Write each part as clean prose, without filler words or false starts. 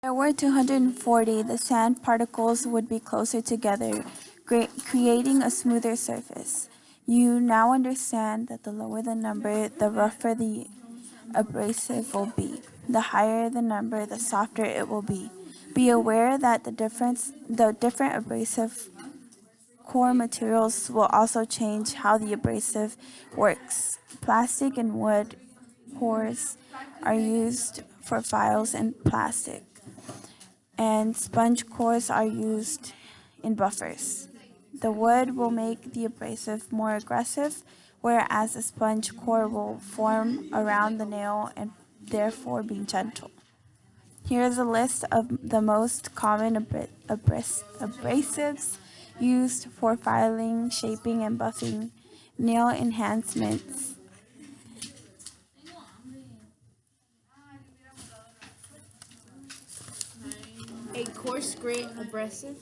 There were 240, the sand particles would be closer together, creating a smoother surface. You now understand that the lower the number, the rougher the abrasive will be. The higher the number, the softer it will be. Be aware that the different abrasive core materials will also change how the abrasive works. Plastic and wood cores are used for files and plastic, and sponge cores are used in buffers. The wood will make the abrasive more aggressive, whereas a sponge core will form around the nail and therefore be gentle. Here is a list of the most common abrasives used for filing, shaping, and buffing nail enhancements. A coarse grit abrasive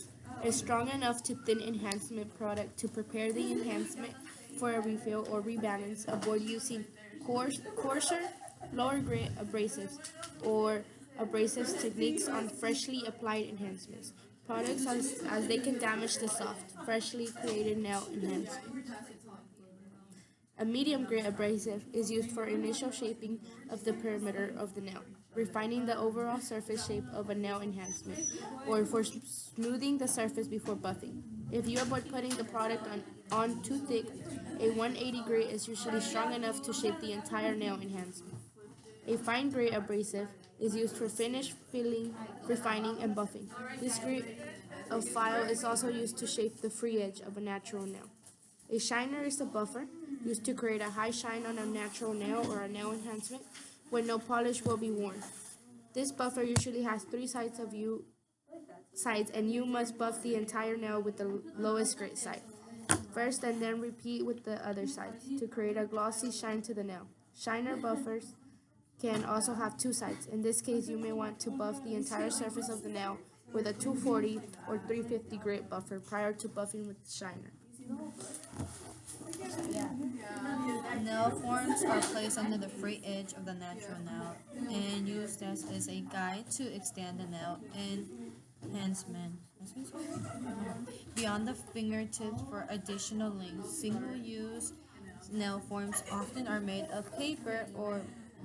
is strong enough to thin enhancement product to prepare the enhancement for a refill or rebalance. Avoid using coarser, lower grit abrasives or abrasives techniques on freshly applied enhancements products as they can damage the soft, freshly created nail enhancement. A medium grit abrasive is used for initial shaping of the perimeter of the nail, refining the overall surface shape of a nail enhancement, or for smoothing the surface before buffing. If you avoid putting the product on too thick, a 180 grit is usually strong enough to shape the entire nail enhancement. A fine grit abrasive is used for finish, filling, refining, and buffing. This grit of file is also used to shape the free edge of a natural nail. A shiner is a buffer used to create a high shine on a natural nail or a nail enhancement when no polish will be worn. This buffer usually has three sides and you must buff the entire nail with the lowest grit side first and then repeat with the other sides to create a glossy shine to the nail. Shiner buffers can also have two sides. In this case, you may want to buff the entire surface of the nail with a 240 or 350 grit buffer prior to buffing with the shiner. Nail forms are placed under the free edge of the natural nail and used as a guide to extend the nail enhancement beyond the fingertips for additional length. Single-use nail forms often are made of paper or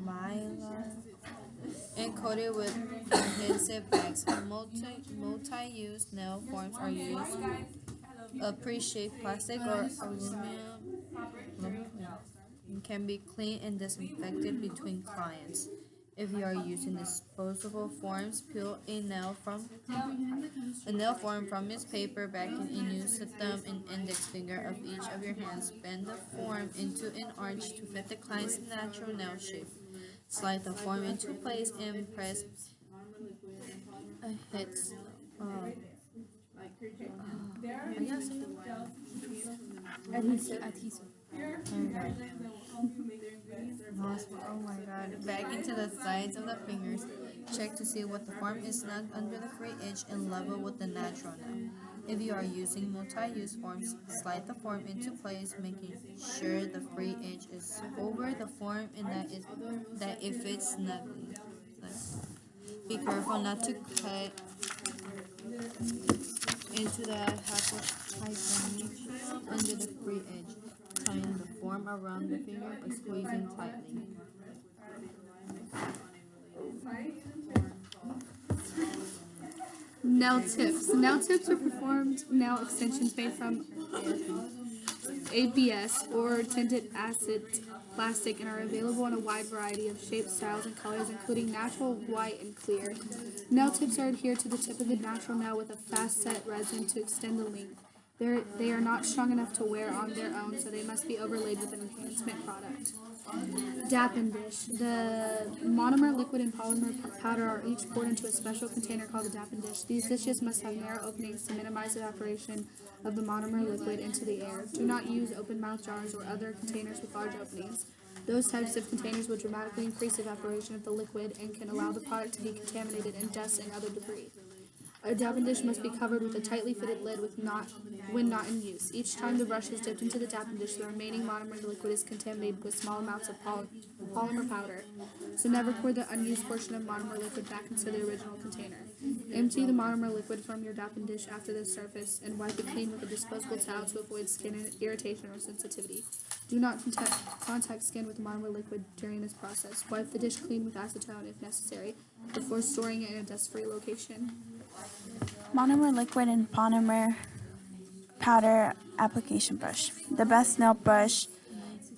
mylar and coated with adhesive bags. Multi-use nail forms are used pre-shaped plastic or aluminum can be cleaned and disinfected between clients. If you are using disposable forms, peel a nail form from its paper backing and use the thumb and index finger of each of your hands. Bend the form into an arch to fit the client's natural nail shape. Slide the form into place and press a hit. I guess Adhesive. Oh my god. Back into the sides of the fingers. Check to see what the form is snug under the free edge and level with the natural nail. If you are using multi-use forms, slide the form into place, making sure the free edge is over the form and that it fits snugly. Be careful not to cut into the hypermetrium under the free edge, tying the form around the finger by squeezing tightly. Nail tips. Nail tips are performed nail extensions made from ABS or tinted acid plastic and are available in a wide variety of shapes, styles, and colors, including natural, white, and clear. Nail tips are adhered to the tip of the natural nail with a fast set resin to extend the length. They are not strong enough to wear on their own, so they must be overlaid with an enhancement product. Dap and dish. The monomer, liquid, and polymer powder are each poured into a special container called the dap and dish. These dishes must have narrow openings to minimize evaporation of the monomer liquid into the air. Do not use open mouth jars or other containers with large openings. Those types of containers will dramatically increase evaporation of the liquid and can allow the product to be contaminated in dust and other debris. A dabbing dish must be covered with a tightly fitted lid when not in use. Each time the brush is dipped into the dabbing dish, the remaining monomer liquid is contaminated with small amounts of polymer powder. So never pour the unused portion of monomer liquid back into the original container. Empty the monomer liquid from your dabbing dish after the surface and wipe it clean with a disposable towel to avoid skin irritation or sensitivity. Do not contact skin with monomer liquid during this process. Wipe the dish clean with acetone if necessary before storing it in a dust-free location. Monomer liquid and polymer powder application brush. The best nail brush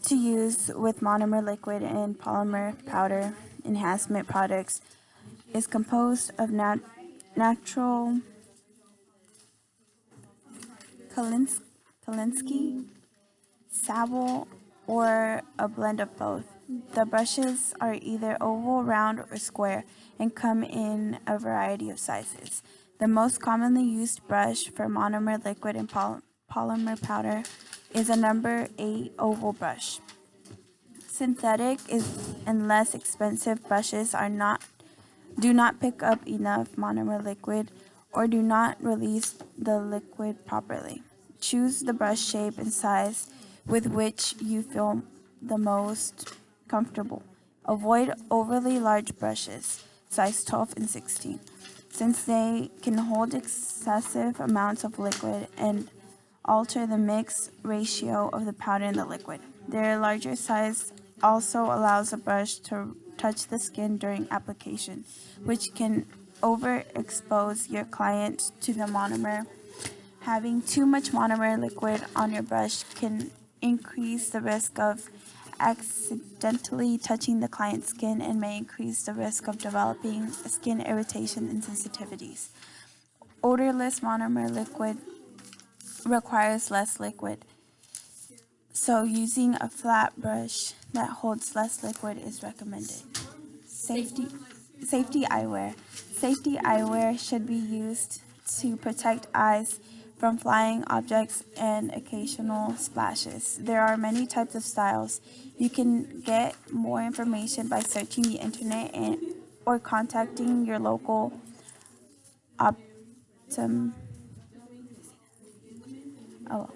to use with monomer liquid and polymer powder enhancement products is composed of natural Kalinsky, sable, or a blend of both. The brushes are either oval, round, or square and come in a variety of sizes. The most commonly used brush for monomer liquid and polymer powder is a number 8 oval brush. Synthetic and less expensive brushes do not pick up enough monomer liquid or do not release the liquid properly. Choose the brush shape and size with which you feel the most comfortable. Avoid overly large brushes, size 12 and 16, since they can hold excessive amounts of liquid and alter the mix ratio of the powder and the liquid. Their larger size also allows the brush to touch the skin during application, which can overexpose your client to the monomer. Having too much monomer liquid on your brush can increase the risk of accidentally touching the client's skin and may increase the risk of developing skin irritation and sensitivities. Odorless monomer liquid requires less liquid, so using a flat brush that holds less liquid is recommended. Safety eyewear. Safety eyewear should be used to protect eyes from flying objects and occasional splashes. There are many types of styles. You can get more information by searching the internet or contacting your local optom oh,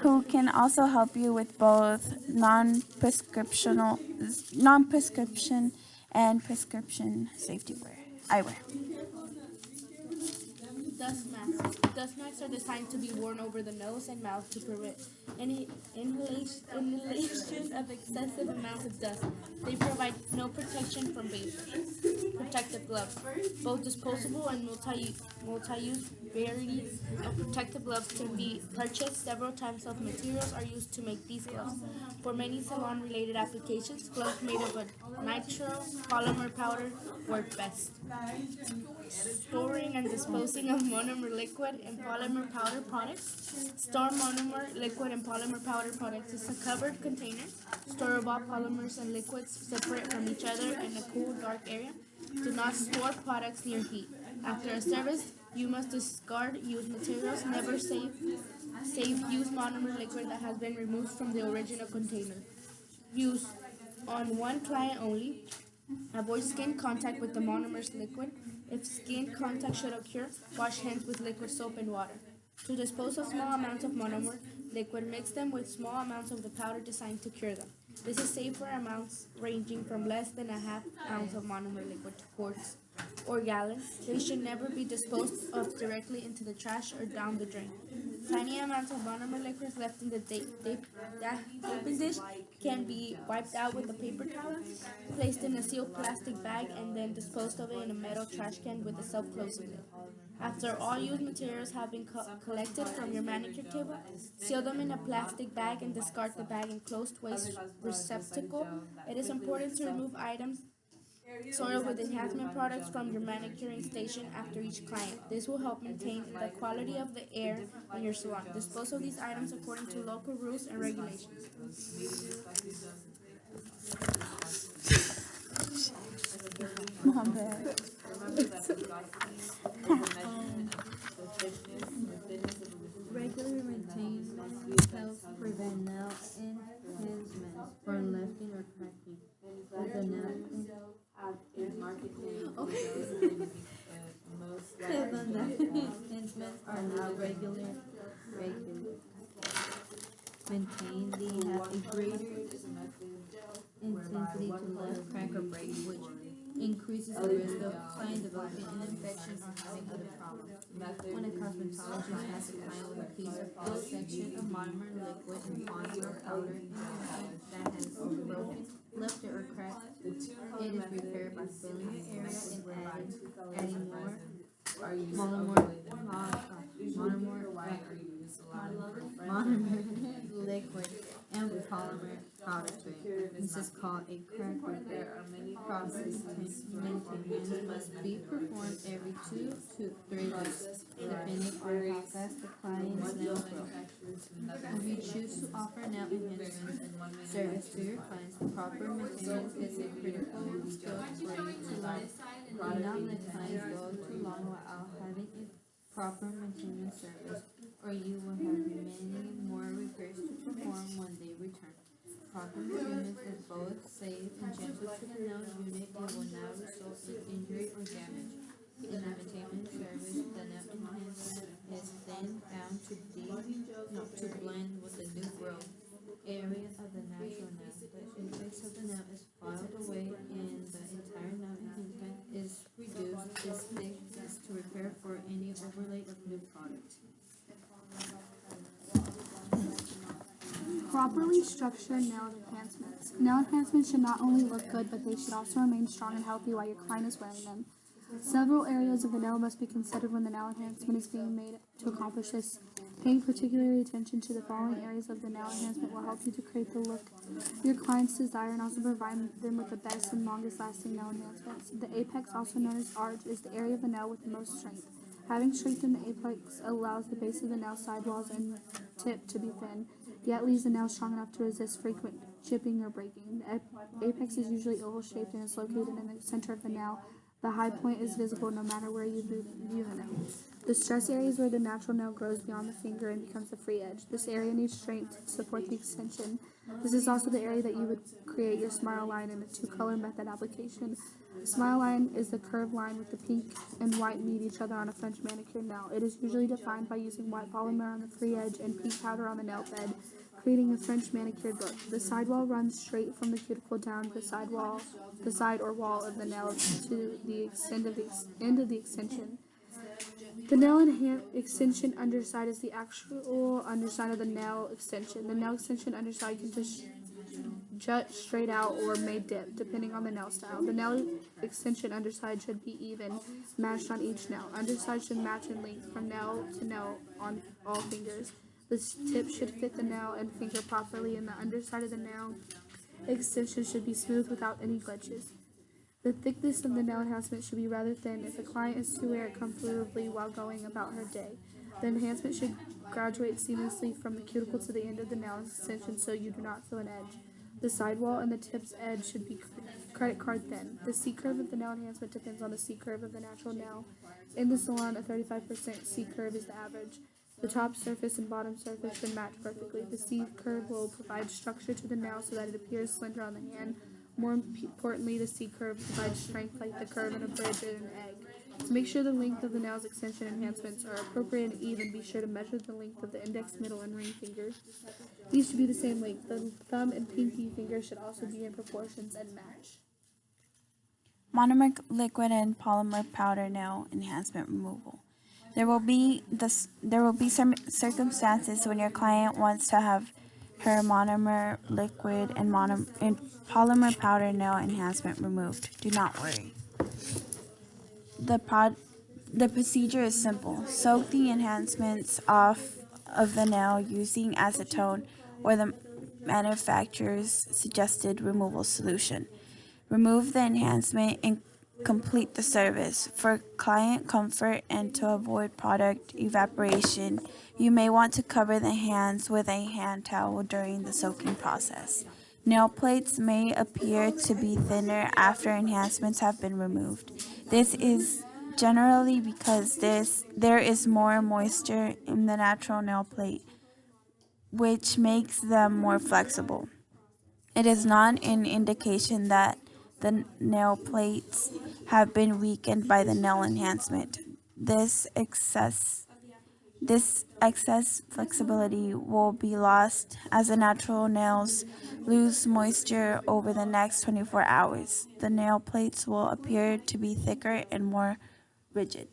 who can also help you with both non-prescription and prescription safety eyewear. Dust masks. Dust masks are designed to be worn over the nose and mouth to prevent any inhalation of excessive amounts of dust. They provide no protection from vapors. Protective gloves. Both disposable and multi-use varieties of protective gloves can be purchased. Several types of materials are used to make these gloves. For many salon-related applications, gloves made of a nitro polymer powder work best. Storing and disposing of monomer liquid and polymer powder products. Store monomer liquid and polymer powder products in a covered container. Store raw polymers and liquids separate from each other in a cool, dark area. Do not store products near heat. After a service, you must discard used materials. Never save used monomer liquid that has been removed from the original container. Use on one client only. Avoid skin contact with the monomer's liquid. If skin contact should occur, wash hands with liquid soap and water. To dispose of small amounts of monomer liquid, mix them with small amounts of the powder designed to cure them. This is safe for amounts ranging from less than a half ounce of monomer liquid to quarts or gallons. They should never be disposed of directly into the trash or down the drain. Tiny amounts of monomer liquids left in the dabbing dish can be wiped out with a paper towel, placed in a sealed plastic bag, and then disposed of in a metal trash can with a self-closing lid. After all used materials have been collected from your manicure table, seal them in a plastic bag and discard the bag in closed waste receptacle. It is important to remove items soiled with enhancement products from your manicuring station after each client. This will help maintain the quality of the air in your salon. Dispose of these items according to local rules and regulations. Mom, babe. Regularly maintain helps prevent nail enhancements from lifting or cracking. The nail enhancements are not regular maintained. They have a greater intensity to left crack or break, which increases the risk of client developing an infection or having other problems. When a cosmetologist has a client with a piece of full section of monomer liquid and monomer powder that has broken, lifted, or cracked, it is repaired by filling the area and adding more monomer, monomer liquid and polymer powder to it. This is called a crack repair process. Maintenance must be performed every 2 to 3 weeks, depending on how fast the client's nails grow. If you choose to offer nail enhancement service to your clients, proper maintenance is a critical skill for you to learn. Do not let clients go too long without having a proper maintenance service, or you will have many more repairs to perform when they return. Proper maintenance is both safe and gentle to the nail unit and will not result in injury or damage. In the maintenance service, the nail enhancement is then found to blend with the new growth area of the natural nail. The index of the nail is filed away and the entire nail enhancement is reduced. This fix is to repair for any overlay of new product. Properly structured nail enhancements. Nail enhancements should not only look good, but they should also remain strong and healthy while your client is wearing them. Several areas of the nail must be considered when the nail enhancement is being made. To accomplish this, paying particular attention to the following areas of the nail enhancement will help you to create the look your clients desire and also provide them with the best and longest lasting nail enhancements. The apex, also known as arch, is the area of the nail with the most strength. Having strength in the apex allows the base of the nail sidewalls and tip to be thin, yet leaves the nail strong enough to resist frequent chipping or breaking. The apex is usually oval shaped and is located in the center of the nail. The high point is visible no matter where you view the nail. The stress area is where the natural nail grows beyond the finger and becomes the free edge. This area needs strength to support the extension. This is also the area that you would create your smile line in a two-color method application. The smile line is the curved line with the pink and white meet each other on a French manicure nail. It is usually defined by using white polymer on the free edge and pink powder on the nail bed, creating a French manicured look. The sidewall runs straight from the cuticle down the side or wall of the nail to the end of the extension. The nail extension underside is the actual underside of the nail extension. The nail extension underside can just jut straight out or may dip, depending on the nail style. The nail extension underside should be even, matched on each nail. Underside should match in length from nail to nail on all fingers. The tip should fit the nail and finger properly, and the underside of the nail extension should be smooth without any glitches. The thickness of the nail enhancement should be rather thin if the client is to wear it comfortably while going about her day. The enhancement should graduate seamlessly from the cuticle to the end of the nail extension so you do not feel an edge. The sidewall and the tip's edge should be credit card thin. The C curve of the nail enhancement depends on the C curve of the natural nail. In the salon, a 35% C curve is the average. The top surface and bottom surface should match perfectly. The C curve will provide structure to the nail so that it appears slender on the hand. More importantly, the C curve provides strength like the curve in a bridge or an egg. To make sure the length of the nail's extension enhancements are appropriate and even, be sure to measure the length of the index, middle, and ring finger. These should be the same length. The thumb and pinky finger should also be in proportions and match. Monomer liquid and polymer powder nail enhancement removal. There will be some circumstances when your client wants to have her monomer liquid and polymer powder nail enhancement removed. Do not worry. The procedure is simple. Soak the enhancements off of the nail using acetone or the manufacturer's suggested removal solution. Remove the enhancement and complete the service. For client comfort and to avoid product evaporation, you may want to cover the hands with a hand towel during the soaking process. Nail plates may appear to be thinner after enhancements have been removed. This is generally because there is more moisture in the natural nail plate, which makes them more flexible. It is not an indication that the nail plates have been weakened by the nail enhancement. This excess this excess flexibility will be lost as the natural nails lose moisture over the next 24 hours. The nail plates will appear to be thicker and more rigid.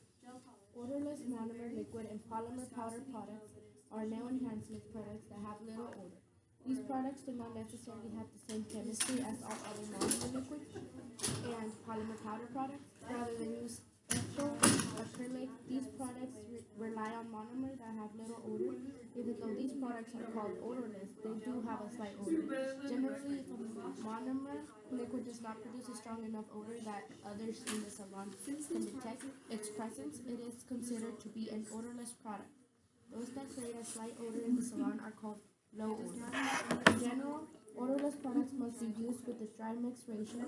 Odorless monomer liquid and polymer powder products are nail enhancement products that have little odor. These products do not necessarily have the same chemistry as all other monomer liquids and polymer powder products. Rather than use ethyl acrylic, these products rely on monomer that have little odor. Even though these products are called odorless, they do have a slight odor. Generally, if a monomer liquid does not produce a strong enough odor that others in the salon can detect its presence, it is considered to be an odorless product. Those that create a slight odor in the salon are called low odor. In general, odorless products must be used with a dry mix ratio,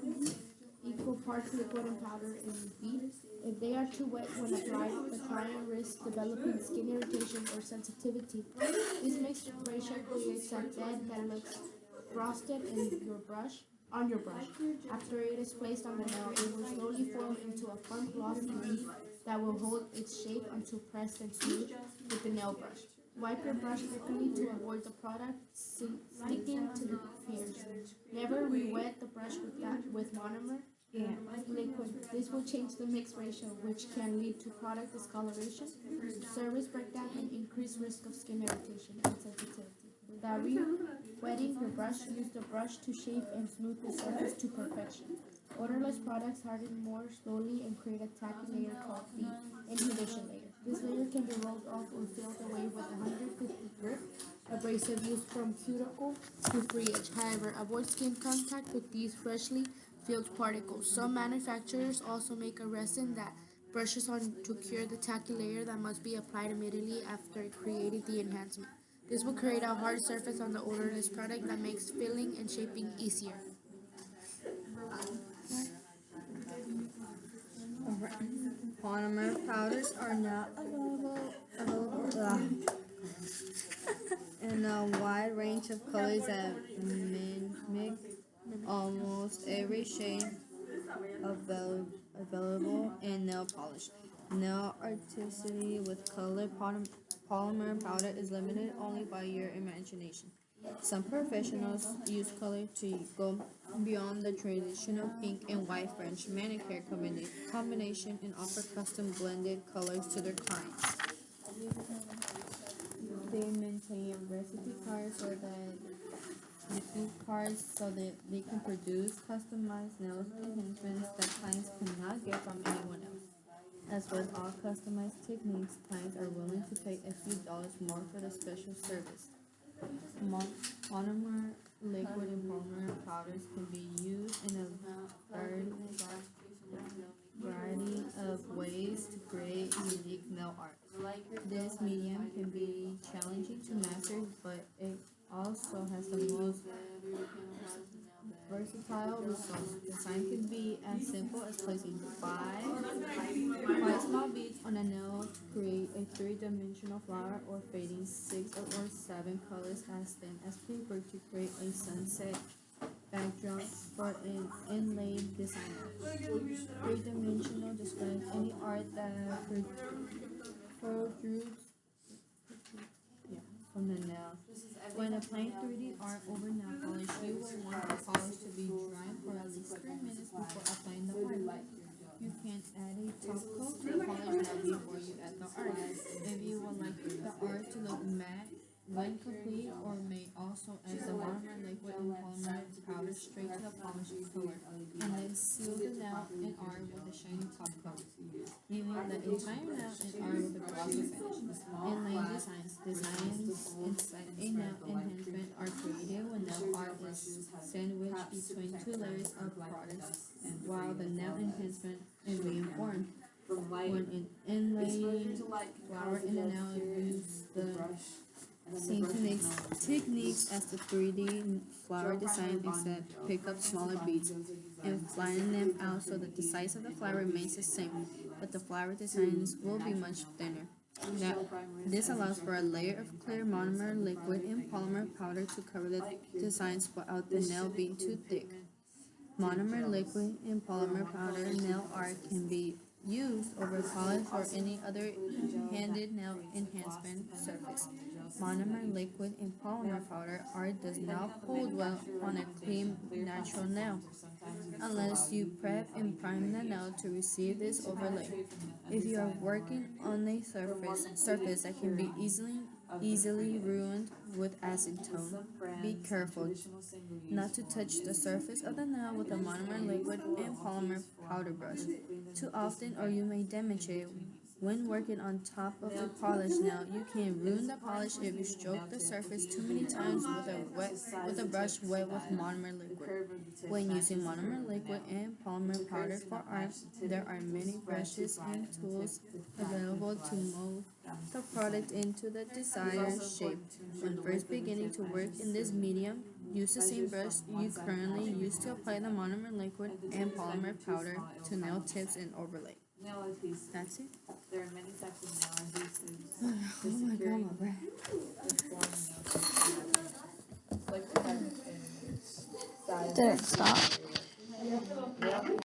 equal parts liquid and powder in bead. If they are too wet when applied, the client risks developing skin irritation or sensitivity. This mixed ratio creates a bed that looks frosted on your brush. After it is placed on the nail, it will slowly form into a firm glossy bead that will hold its shape until pressed and smooth with the nail brush. Wipe your brush frequently to avoid the product sticking to the hairs. Never re-wet the brush with monomer liquid. This will change the mix ratio, which can lead to product discoloration, service breakdown, and increased risk of skin irritation and sensitivity. Without re-wetting your brush, use the brush to shape and smooth the surface to perfection. Odorless products harden more slowly and create a tacky layer called the inhibition layer. This layer can be rolled off or filled away with a 150 grit abrasive used from cuticle to free edge. However, avoid skin contact with these freshly filled particles. Some manufacturers also make a resin that brushes on to cure the tacky layer that must be applied immediately after creating the enhancement. This will create a hard surface on the odorless product that makes filling and shaping easier. Polymer powders are now available in a wide range of colors that mimic almost every shade available in nail polish. Nail artistry with colored polymer powder is limited only by your imagination. Some professionals use color to go beyond the traditional pink and white French manicure combination and offer custom blended colors to their clients. They maintain recipe cards so that they can produce customized nail enhancements that clients cannot get from anyone else. As with all customized techniques, clients are willing to pay a few dollars more for the special service. Monomer liquid and polymer powders can be used in a variety of ways to create unique nail art. This medium can be challenging to master, but it also has the most versatile results. Design can be as simple as placing five small beads on a nail to create a three-dimensional flower, or fading 6 or 7 colors as thin as paper to create a sunset backdrop for an inlaid designer. Three-dimensional describes any art that protrudes from the nail. When applying 3D art over nail polish, you will want the polish to be dry for at least 3 minutes before applying the art. You can add a top coat to the polish right before you add the art. If you would like the art to look matte when complete, or may also add the monomer liquid and polymer powder straight to the polished color, and then seal the nail and art with a shiny top coat, leaving the entire nail and art with a glossy finish. Inline designs inside a nail enhancement are created when nail art is sandwiched between 2 layers of products, while the nail enhancement is being formed. When an inlaid flower in the nail, use the same techniques as the 3D flower design, except pick up smaller beads and flatten them out so that the size of the flower remains the same, but the flower designs will be much thinner. Now, this allows for a layer of clear monomer liquid and polymer powder to cover the designs without the nail being too thick. Monomer liquid and polymer powder nail art can be used over polish or any other handed nail enhancement surface. Monomer liquid and polymer powder art does not hold well on a clean natural nail unless you prep and prime the nail to receive this overlay. If you are working on a surface that can be easily ruined with acetone, be careful not to touch the surface of the nail with a monomer liquid and polymer powder brush too often, or you may damage it. When working on top of a polished nail, you can ruin the polish if you stroke the surface too many times with a brush wet with monomer liquid. When using monomer liquid and polymer powder for art, there are many brushes and tools available to mold the product into the desired shape. When first beginning to work in this medium, use the same brush you currently use to apply the monomer liquid and polymer powder to nail tips and overlay. That's it. There are many types of nail adhesives. Oh my god, my breath. Like the type of Did it stop?